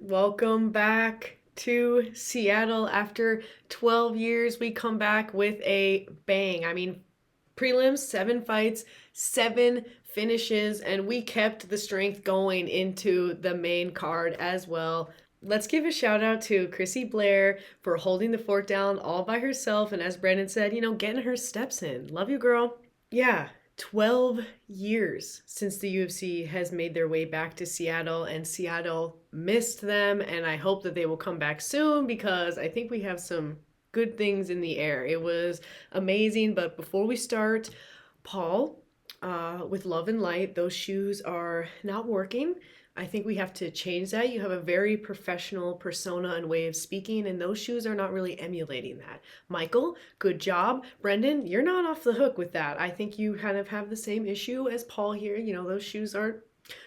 Welcome back to Seattle. After 12 years, we come back with a bang. Prelims, 7 fights, 7 finishes, and we kept the strength going into the main card as well. Let's give a shout out to Chrissy Blair for holding the fort down all by herself. And as Brandon said, getting her steps in. Love you, girl. Yeah, 12 years since the UFC has made their way back to Seattle, and Seattle missed them. And I hope that they will come back soon because I think we have some good things in the air. It was amazing. But before we start, Paul, with Love and Light, those shoes are not working. I think we have to change that. You have a very professional persona and way of speaking, and those shoes are not really emulating that. Michael, good job. Brendan, you're not off the hook with that. I think you kind of have the same issue as Paul here. Those shoes aren't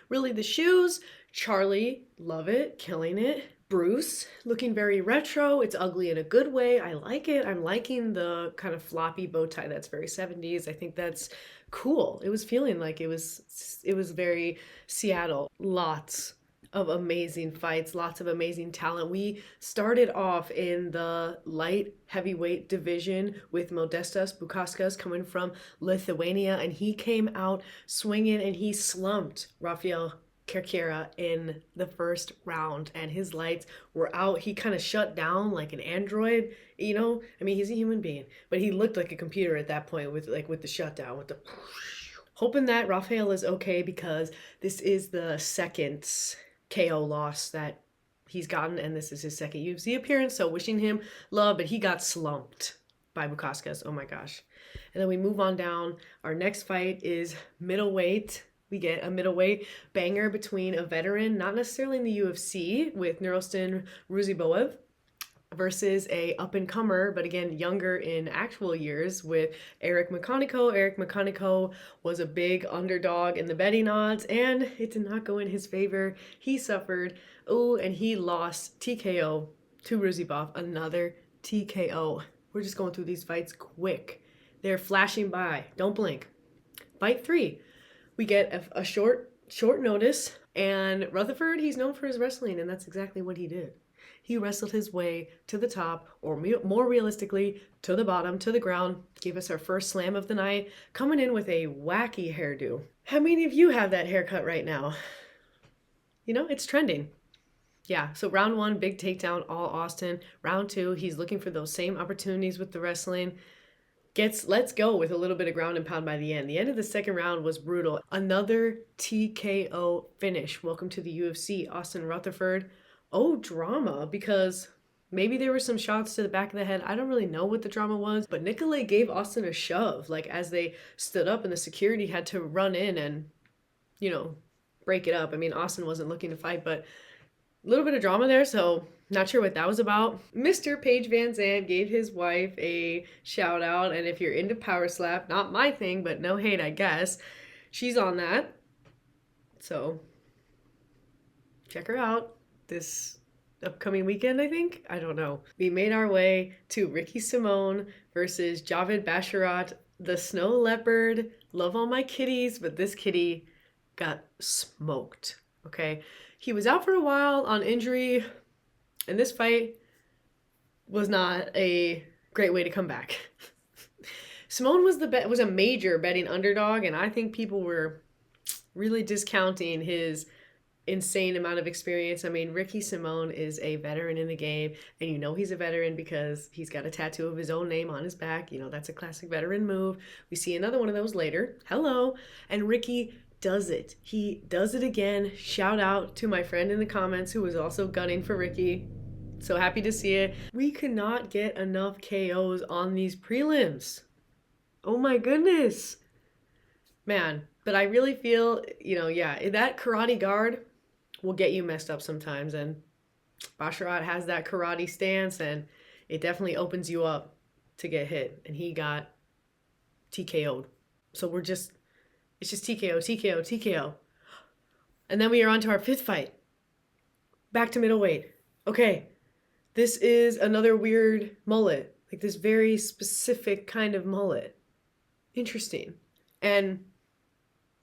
really the shoes. Charlie, love it, killing it. Bruce, looking very retro. It's ugly in a good way. I like it. I'm liking the kind of floppy bow tie that's very 70s. I think that's cool. It was feeling like it was very Seattle. Lots of amazing fights, lots of amazing talent. We started off in the light heavyweight division with Modestas Bukauskas coming from Lithuania, and he came out swinging and he slumped Rafael Kerkera in the first round, and his lights were out. He kind of shut down like an android. He's a human being, but he looked like a computer at that point with the shutdown, with the hoping that Rafael is okay because this is the second KO loss that he's gotten, and this is his second UFC appearance, so wishing him love, but he got slumped by Bukauskas. Oh my gosh. And then we move on down. Our next fight is middleweight. We get a middleweight banger between a veteran, not necessarily in the UFC, with Nurostin Ruziboev, versus a up-and-comer, but again, younger in actual years, with Eric McConico. Eric McConico was a big underdog in the betting odds, and it did not go in his favor. He suffered, and he lost TKO to Ruziboev, another TKO. We're just going through these fights quick. They're flashing by. Don't blink. Fight 3. We get a short notice, and Rutherford, he's known for his wrestling, and that's exactly what he did. He wrestled his way to the top, or more realistically, to the bottom, to the ground, gave us our first slam of the night, coming in with a wacky hairdo. How many of you have that haircut right now? It's trending. Yeah, so round 1, big takedown, all Austin. Round 2, he's looking for those same opportunities with the wrestling. Let's go with a little bit of ground and pound by the end. The end of the second round was brutal. Another TKO finish. Welcome to the UFC, Austin Rutherford. Oh, drama, because maybe there were some shots to the back of the head. I don't really know what the drama was, but Nicolay gave Austin a shove, as they stood up and the security had to run in and, break it up. Austin wasn't looking to fight, but a little bit of drama there, so not sure what that was about. Mr. Paige Van Zandt gave his wife a shout out, and if you're into Power Slap, not my thing, but no hate, I guess, she's on that. So check her out this upcoming weekend, I think. I don't know. We made our way to Ricky Simone versus Javid Basharat, the Snow Leopard. Love all my kitties, but this kitty got smoked, okay? He was out for a while on injury, and this fight was not a great way to come back. Simone was a major betting underdog, and I think people were really discounting his insane amount of experience. Ricky Simone is a veteran in the game, and he's a veteran because he's got a tattoo of his own name on his back. That's a classic veteran move. We see another one of those later. Hello. And Ricky does it. He does it again. Shout out to my friend in the comments who was also gunning for Ricky. So happy to see it. We could not get enough KOs on these prelims. Oh my goodness. Man, but I really feel, that karate guard will get you messed up sometimes, and Basharat has that karate stance, and it definitely opens you up to get hit, and he got TKO'd. So it's just TKO, TKO, TKO. And then we are on to our 5th fight. Back to middleweight. Okay, this is another weird mullet, this very specific kind of mullet. Interesting. And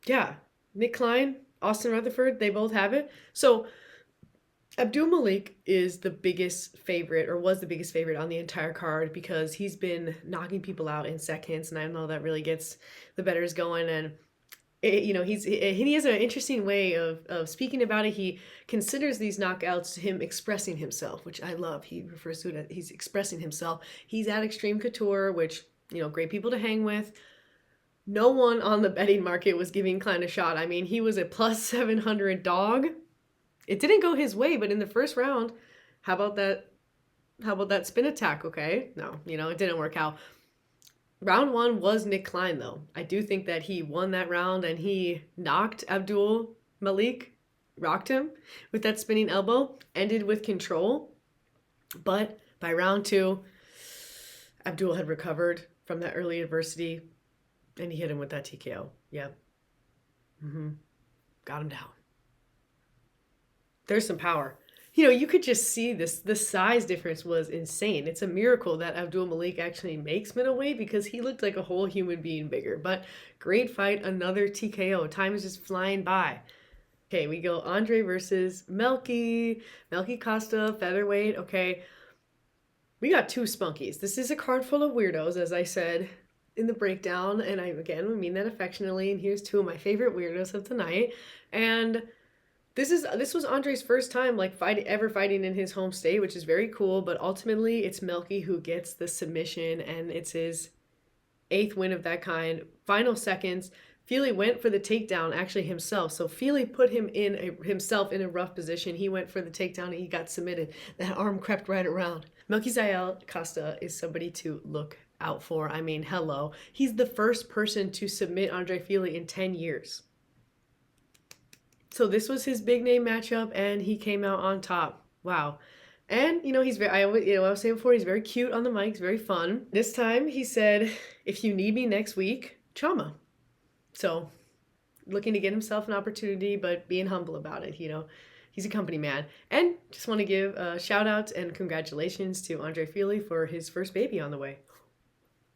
yeah, Nick Klein, Austin Rutherford, they both have it. So Abdul Malik is the biggest favorite, or was the biggest favorite on the entire card, because he's been knocking people out in seconds, and I know that really gets the bettors going. And he has an interesting way of speaking about it. He considers these knockouts him expressing himself, which I love. He refers to it as he's expressing himself. He's at Extreme Couture, which, great people to hang with. No one on the betting market was giving Klein a shot. I mean, he was a plus 700 dog. It didn't go his way, but in the first round, how about that? How about that spin attack? Okay, no, it didn't work out. Round 1 was Nick Klein, though. I do think that he won that round, and he knocked Abdul Malik, rocked him with that spinning elbow, ended with control. But by round 2, Abdul had recovered from that early adversity, and he hit him with that TKO. Yeah. Got him down. There's some power. You could just see this. The size difference was insane. It's a miracle that Abdul Malik actually makes middleweight, because he looked like a whole human being bigger. But great fight, another TKO. Time is just flying by. Okay, we go Andre versus Melky. Melky Costa, featherweight. Okay, we got 2 spunkies. This is a card full of weirdos, as I said in the breakdown. And I mean that affectionately. And here's 2 of my favorite weirdos of tonight. And this was Andre's first time ever fighting in his home state, which is very cool. But ultimately, it's Melky who gets the submission, and it's his 8th win of that kind. Final seconds, Feely went for the takedown actually himself. So Feely put himself in a rough position. He went for the takedown and he got submitted. That arm crept right around. Melky Zael Costa is somebody to look out for. I mean, hello. He's the first person to submit Andre Feely in 10 years. So this was his big name matchup, and he came out on top. Wow. And, he's very, I was saying before, he's very cute on the mic. He's very fun. This time he said, if you need me next week, Chama. So looking to get himself an opportunity, but being humble about it, He's a company man. And just want to give a shout out and congratulations to Andre Feely for his first baby on the way.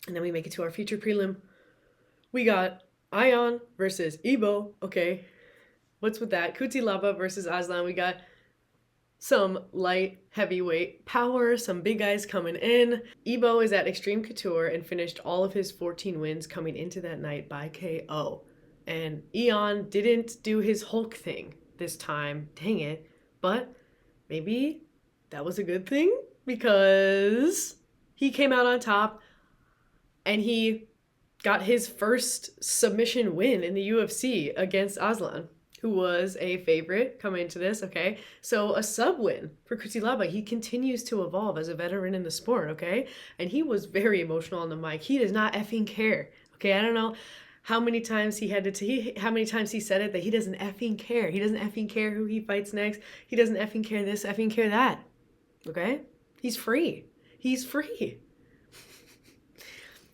And then we make it to our feature prelim. We got Ion versus Ebo. Okay. What's with that? Cutelaba versus Aslan. We got some light heavyweight power, some big guys coming in. Ebo is at Extreme Couture and finished all of his 14 wins coming into that night by KO. And Ion didn't do his Hulk thing this time. Dang it. But maybe that was a good thing, because he came out on top and he got his first submission win in the UFC against Aslan, who was a favorite coming into this, okay? So a sub win for Cutelaba. He continues to evolve as a veteran in the sport, okay? And he was very emotional on the mic. He does not effing care, okay? I don't know how many times he said it, that he doesn't effing care. He doesn't effing care who he fights next. He doesn't effing care this, effing care that, okay? He's free. He's free.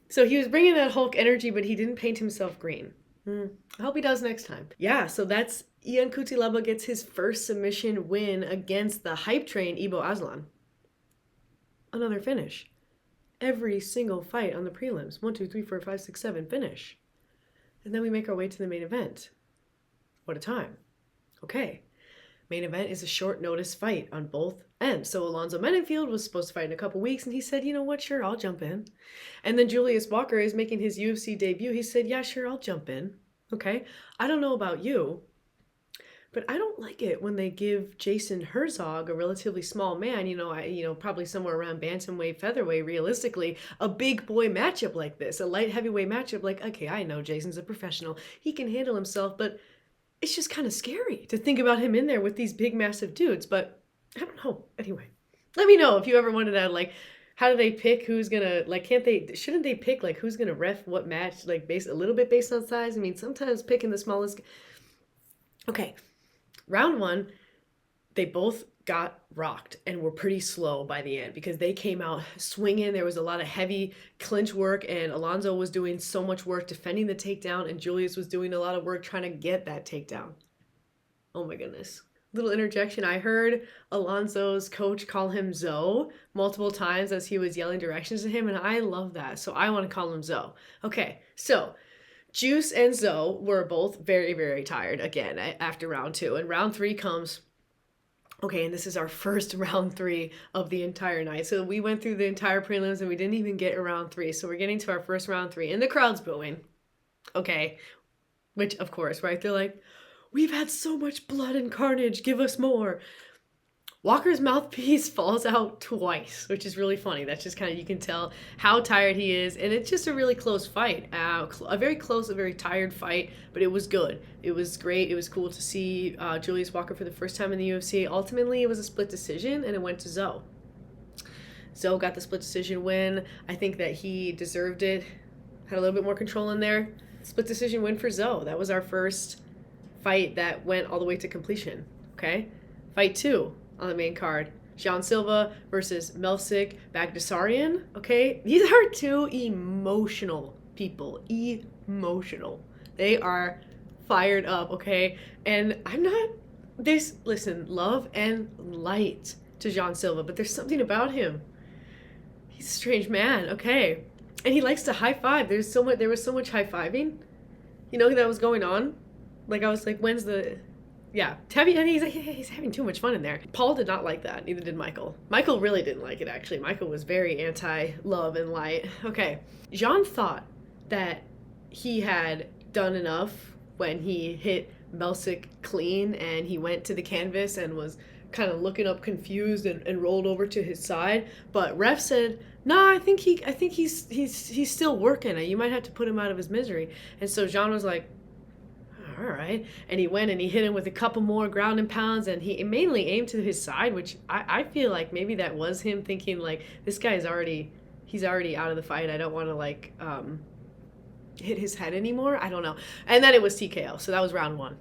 So he was bringing that Hulk energy, but he didn't paint himself green. I hope he does next time. Yeah, so that's Ion Cutelaba gets his first submission win against the hype train Ebo Aslan. Another finish. Every single fight on the prelims. 1, 2, 3, 4, 5, 6, 7, finish. And then we make our way to the main event. What a time. Okay. Main event is a short notice fight on both ends. So Alonzo Manfield was supposed to fight in a couple weeks, and he said, you know what, sure, I'll jump in. And then Julius Walker is making his UFC debut. He said, yeah, sure, I'll jump in. Okay. I don't know about you, but I don't like it when they give Jason Herzog, a relatively small man, probably somewhere around bantamweight, featherweight, realistically, a big boy matchup like this, a light heavyweight matchup. Like, okay, I know Jason's a professional. He can handle himself, but it's just kind of scary to think about him in there with these big, massive dudes. But I don't know. Anyway, let me know if you ever wanted to, how do they pick who's gonna, shouldn't they pick, who's gonna ref what match, a little bit based on size? I mean, sometimes picking the smallest. Okay, round 1, they both got rocked and were pretty slow by the end, because they came out swinging. There was a lot of heavy clinch work, and Alonzo was doing so much work defending the takedown, and Julius was doing a lot of work trying to get that takedown. Oh my goodness. Little interjection. I heard Alonzo's coach call him Zoe multiple times as he was yelling directions to him, and I love that. So I want to call him Zoe. Okay, so Juice and Zoe were both very, very tired again after round 2, and round 3 comes. Okay, and this is our first round three of the entire night. So we went through the entire prelims and we didn't even get a round three. So we're getting to our first round three and the crowd's booing. Okay, which of course, right? They're like, we've had so much blood and carnage, give us more. Walker's mouthpiece falls out twice, which is really funny. That's just kind of, you can tell how tired he is. And it's just a really close fight. A very close, a very tired fight, but it was good. It was great. It was cool to see Julius Walker for the first time in the UFC. Ultimately, it was a split decision, and it went to Zoe. Zoe got the split decision win. I think that he deserved it. Had a little bit more control in there. Split decision win for Zoe. That was our first fight that went all the way to completion. Okay? Fight 2 on the main card. Jean Silva versus Melsic Bagdasarian. Okay? These are two emotional people. Emotional. They are fired up, okay? And I'm not this, listen, love and light to Jean Silva, but there's something about him. He's a strange man, okay? And he likes to high five. There was so much high fiving. You know that was going on? Like, I was like, when's the... Yeah, and he's having too much fun in there. Paul did not like that. Neither did Michael. Michael really didn't like it, actually. Michael was very anti-love and light. Okay. Jean thought that he had done enough when he hit Melsic clean and he went to the canvas and was kind of looking up confused and rolled over to his side. But ref said, "Nah, I think he's still working. You might have to put him out of his misery." And so Jean was like, all right. And he went and he hit him with a couple more ground and pounds, and he mainly aimed to his side, which I feel like maybe that was him thinking, like, this guy's he's already out of the fight. I don't want to, like, hit his head anymore. I don't know. And then it was TKO. So that was round 1.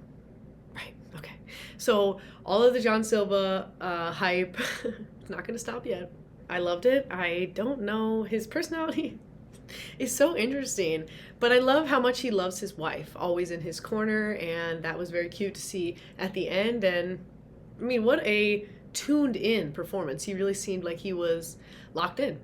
Right. Okay. So all of the Jean Silva hype, it's not going to stop yet. I loved it. I don't know. His personality is so interesting, but I love how much he loves his wife, always in his corner, and that was very cute to see at the end. And I mean, what a tuned in performance. He really seemed like he was locked in.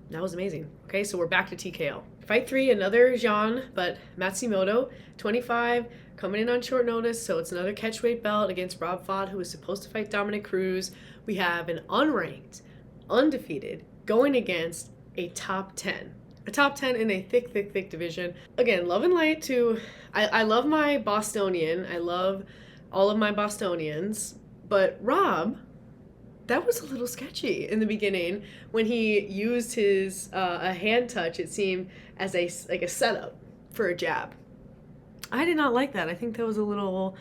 That was amazing. Okay, so we're back to TKO. Fight 3, another Jean, but Maimoto, 25, coming in on short notice, so it's another catchweight belt against Rob Font, who was supposed to fight Dominic Cruz. We have an unranked, undefeated, going against a top 10. A top 10 in a thick division. Again, love and light to... I love my Bostonian. I love all of my Bostonians. But Rob, that was a little sketchy in the beginning. When he used his a hand touch, it seemed as a setup for a jab. I did not like that. I think that was a little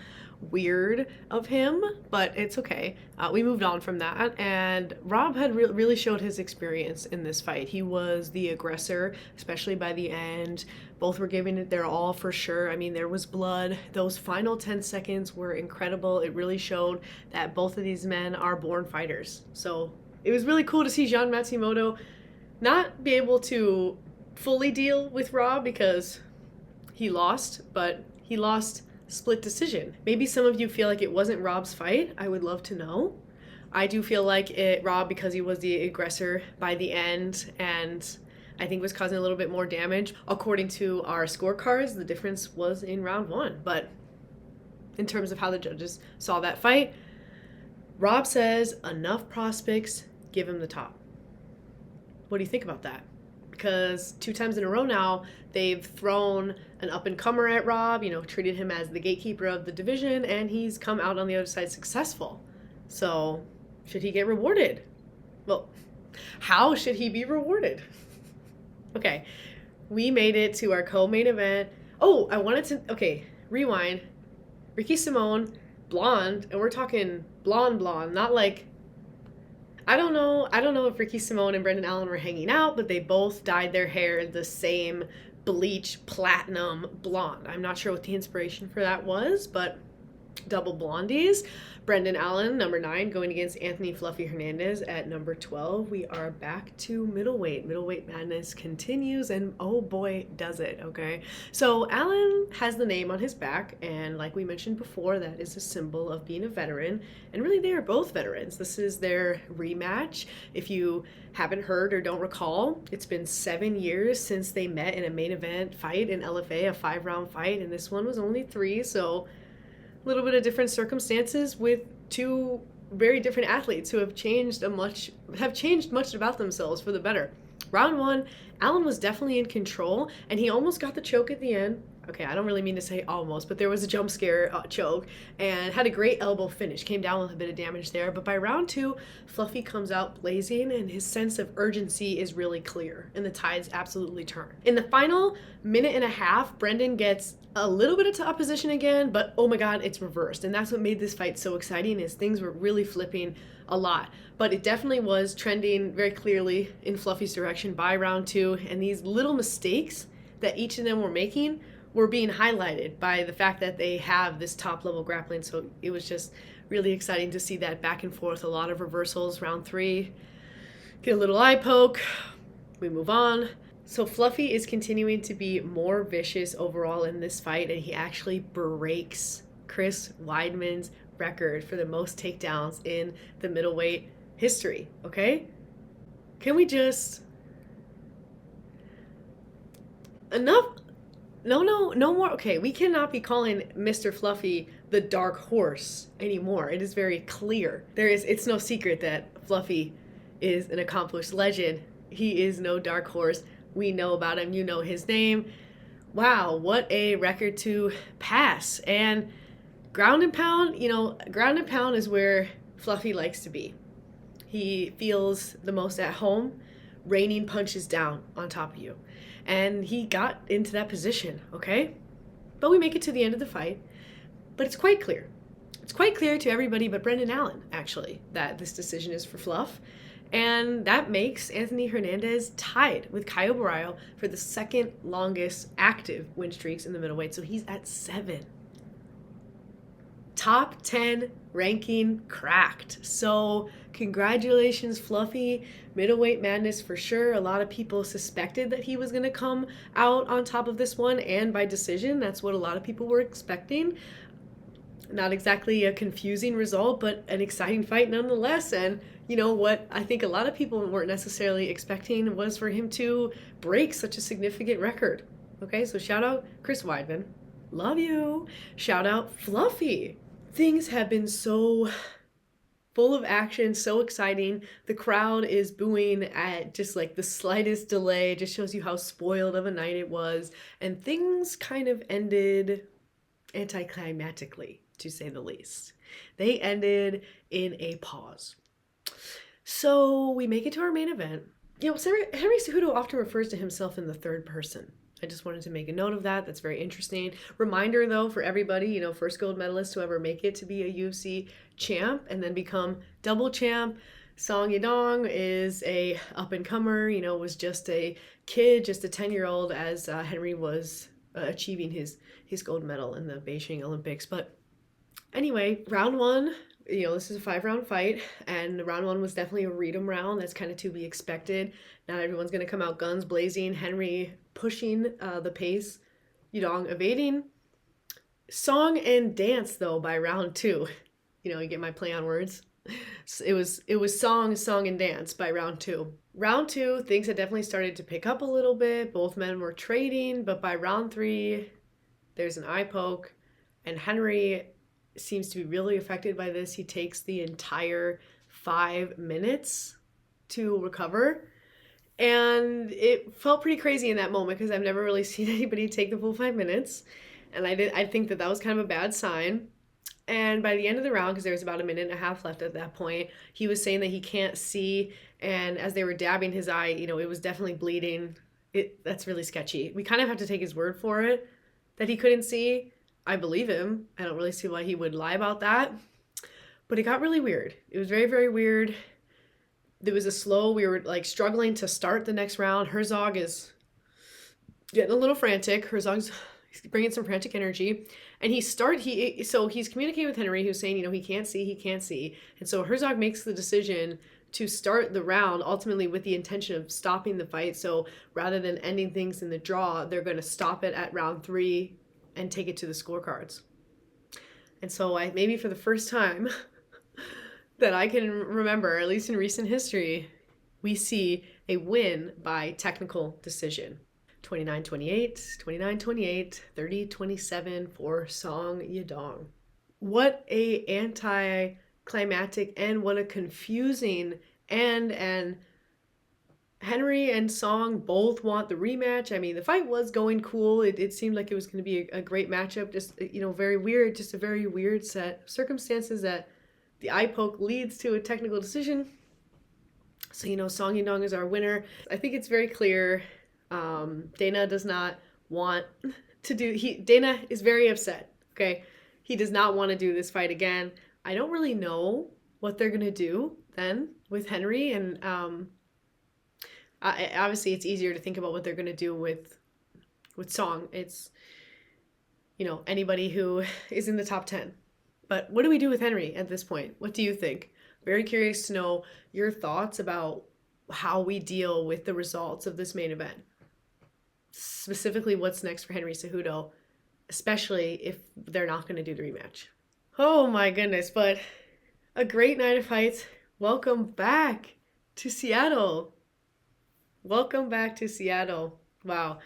weird of him, but it's okay. We moved on from that, and Rob had really showed his experience in this fight. He was the aggressor, especially by the end. Both were giving it their all for sure. I mean, there was blood. Those final 10 seconds were incredible. It really showed that both of these men are born fighters. So it was really cool to see Jean Maimoto not be able to fully deal with Rob because he lost, but he lost split decision. Maybe some of you feel like it wasn't Rob's fight. I would love to know. I do feel like Rob, because he was the aggressor by the end, and I think was causing a little bit more damage. According to our scorecards, the difference was in round 1. But in terms of how the judges saw that fight, Rob says enough prospects, give him the top. What do you think about that? Because 2 times in a row now, they've thrown an up-and-comer at Rob, treated him as the gatekeeper of the division, and he's come out on the other side successful. So, should he get rewarded? Well, how should he be rewarded? Okay, we made it to our co-main event. Oh, rewind. Ricky Simone, blonde, and we're talking blonde, not like... I don't know if Ricky Simone and Brendan Allen were hanging out, but they both dyed their hair the same bleach platinum blonde. I'm not sure what the inspiration for that was, but double blondies. Brendan Allen, number 9, going against Anthony Fluffy Hernandez at number 12. We are back to middleweight. Middleweight madness continues, and oh boy, does it, okay? So Allen has the name on his back, and like we mentioned before, that is a symbol of being a veteran, and really they are both veterans. This is their rematch. If you haven't heard or don't recall, it's been 7 years since they met in a main event fight in LFA, a 5-round fight, and this one was only 3, so... little bit of different circumstances with 2 very different athletes who have changed much about themselves for the better. Round one, Allen was definitely in control, and he almost got the choke at the end. Okay, I don't really mean to say almost, but there was a jump scare choke, and had a great elbow finish. Came down with a bit of damage there, but by round two, Fluffy comes out blazing, and his sense of urgency is really clear, and the tides absolutely turn. In the final minute and a half, Brendan gets a little bit of opposition again, but oh my god, it's reversed, and that's what made this fight so exciting. Is things were really flipping a lot, but it definitely was trending very clearly in Fluffy's direction by round two, and these little mistakes that each of them were making were being highlighted by the fact that they have this top level grappling. So it was just really exciting to see that back and forth, a lot of reversals. Round three, get a little eye poke, we move on. So Fluffy is continuing to be more vicious overall in this fight, and he actually breaks Chris Weidman's record for the most takedowns in the middleweight history. Okay, can we just enough? No more. Okay, we cannot be calling Mr. Fluffy the dark horse anymore. It is very clear. It's no secret that Fluffy is an accomplished legend. He is no dark horse. We know about him. You know his name. Wow, what a record to pass. And ground and pound, ground and pound is where Fluffy likes to be. He feels the most at home, raining punches down on top of you. And he got into that position, okay? But we make it to the end of the fight. But it's quite clear. It's quite clear to everybody but Brendan Allen, actually, that this decision is for Fluff. And that makes Anthony Hernandez tied with Caio Baralho for the second longest active win streaks in the middleweight. So he's at 7. Top 10 ranking cracked. So congratulations, Fluffy. Middleweight madness for sure. A lot of people suspected that he was going to come out on top of this one, and by decision. That's what a lot of people were expecting. Not exactly a confusing result, but an exciting fight nonetheless. And you know what I think a lot of people weren't necessarily expecting was for him to break such a significant record. Okay, so shout out Chris Weidman. Love you. Shout out Fluffy. Things have been so full of action, so exciting. The crowd is booing at just like the slightest delay. It just shows you how spoiled of a night it was. And things kind of ended anticlimactically, to say the least. They ended in a pause. So we make it to our main event. Henry Cejudo often refers to himself in the third person. I just wanted to make a note of that. That's very interesting. Reminder, though, for everybody, first gold medalist to ever make it to be a UFC champ and then become double champ. Song Yadong is a up-and-comer, was just a kid, just a 10-year-old as Henry was achieving his gold medal in the Beijing Olympics. But anyway, round one, this is a 5-round fight, and round one was definitely a read 'em round. That's kind of to be expected. Not everyone's going to come out guns blazing. Henry pushing the pace, Yudong evading. Song and dance, though, by round two. You get my play on words. It was song and dance by round two. Round two, things had definitely started to pick up a little bit. Both men were trading, but by round three, there's an eye poke, and Henry seems to be really affected by this. He takes the entire 5 minutes to recover. And it felt pretty crazy in that moment because I've never really seen anybody take the full 5 minutes. And I think that was kind of a bad sign. And by the end of the round, because there was about a minute and a half left at that point, he was saying that he can't see. And as they were dabbing his eye, it was definitely bleeding. That's really sketchy. We kind of have to take his word for it that he couldn't see. I believe him. I don't really see why he would lie about that. But it got really weird. It was very, very weird. There was we were struggling to start the next round. Herzog is getting a little frantic. Herzog's bringing some frantic energy. And he's communicating with Henry, who's saying, he can't see. And so Herzog makes the decision to start the round, ultimately with the intention of stopping the fight. So rather than ending things in the draw, they're going to stop it at round 3 and take it to the scorecards. And so maybe for the first time that I can remember, at least in recent history, we see a win by technical decision. 29-28, 29-28, 30-27 for Song Yadong. What a climactic and what a confusing end. And Henry and Song both want the rematch. I mean, the fight was going cool. It seemed like it was going to be a great matchup. Just, very weird, just a very weird set of circumstances that the eye poke leads to a technical decision. So, Song Yadong is our winner. I think it's very clear Dana does not want to do, Dana is very upset, okay? He does not want to do this fight again. I don't really know what they're going to do then with Henry, and obviously it's easier to think about what they're going to do with Song. It's, anybody who is in the top 10. But what do we do with Henry at this point? What do you think? Very curious to know your thoughts about how we deal with the results of this main event. Specifically, what's next for Henry Cejudo, especially if they're not going to do the rematch. Oh my goodness, but a great night of fights. Welcome back to Seattle. Welcome back to Seattle. Wow.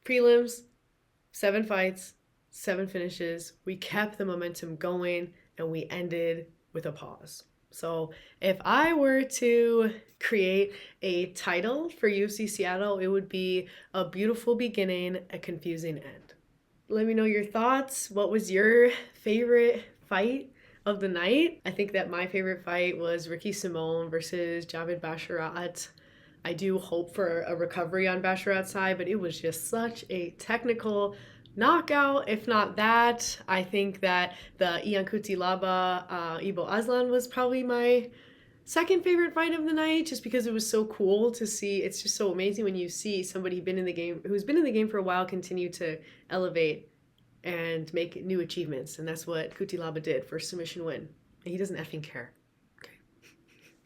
Prelims, 7 fights, 7 finishes. We kept the momentum going and we ended with a pause. So if I were to create a title for UFC Seattle, it would be A Beautiful Beginning, A Confusing End. Let me know your thoughts. What was your favorite fight of the night? I think that my favorite fight was Ricky Simon versus Javid Basharat. I do hope for a recovery on Basharat's side, but it was just such a technical knockout. If not that, I think that the Ian Cutelaba Ibo Aslan was probably my second favorite fight of the night, just because it was so cool to see. It's just so amazing when you see somebody who's been in the game for a while continue to elevate and make new achievements, and that's what Cutelaba did for submission win. And he doesn't effing care.